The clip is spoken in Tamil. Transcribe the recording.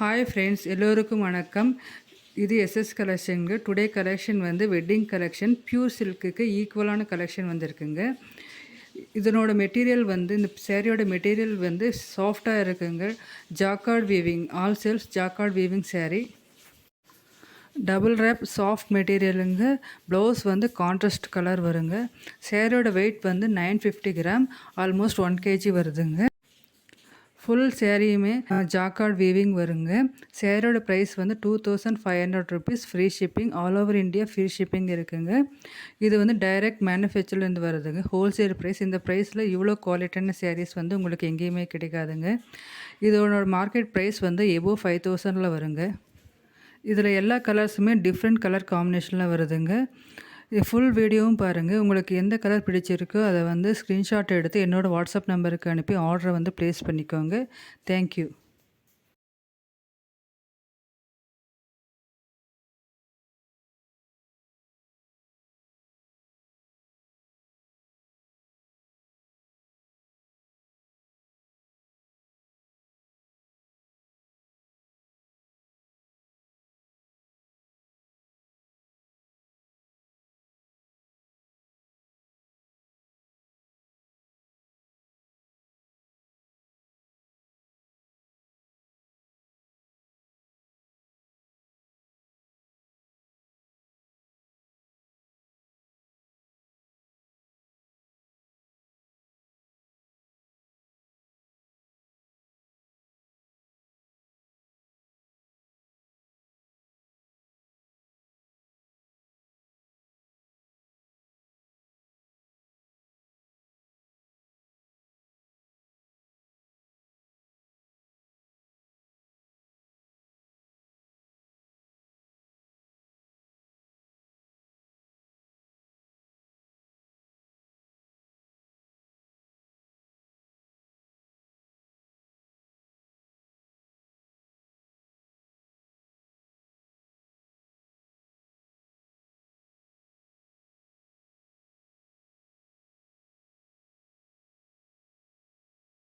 ஹாய் ஃப்ரெண்ட்ஸ், எல்லோருக்கும் வணக்கம். இது எஸ்எஸ் கலெக்ஷனுங்க. டுடே கலெக்ஷன் வந்து வெட்டிங் கலெக்ஷன். பியூர் சில்க்குக்கு ஈக்குவலான கலெக்ஷன் வந்திருக்குங்க. இதனோட மெட்டீரியல் வந்து இந்த சேரீயோட மெட்டீரியல் வந்து சாஃப்டாக இருக்குங்க. Jacquard weaving, all self jacquard weaving sari. Double wrap soft மெட்டீரியலுங்க. ப்ளவுஸ் வந்து கான்ட்ராஸ்ட் கலர் வருங்க. சேரீயோட வெயிட் வந்து 950 கிராம், ஆல்மோஸ்ட் 1 kg வருதுங்க. ஃபுல் சேரீயுமே ஜாக்கார்ட் வீவிங் வருங்க. சேரீயோட ப்ரைஸ் வந்து 2500 rupees. Free shipping, all over India free shipping இருக்குங்க. இது வந்து டைரக்ட் மேனுஃபேக்சர்லேருந்து வருதுங்க. Wholesale price. இந்த ப்ரைஸில் இவ்வளோ குவாலிட்டியான சேரீஸ் வந்து உங்களுக்கு எங்கேயுமே கிடைக்காதுங்க. இதோட மார்க்கெட் ப்ரைஸ் வந்து எபோவ் 5000 வருங்க. இதில் எல்லா கலர்ஸுமே டிஃப்ரெண்ட் கலர் காம்பினேஷனில் வருதுங்க. இது ஃபுல் வீடியோவும் பாருங்கள். உங்களுக்கு எந்த கலர் பிடிச்சிருக்கோ அதை வந்து ஸ்க்ரீன்ஷாட் எடுத்து என்னோடய வாட்ஸ்அப் நம்பருக்கு அனுப்பி ஆர்டரை வந்து ப்ளேஸ் பண்ணிக்கோங்க. தேங்க்யூ.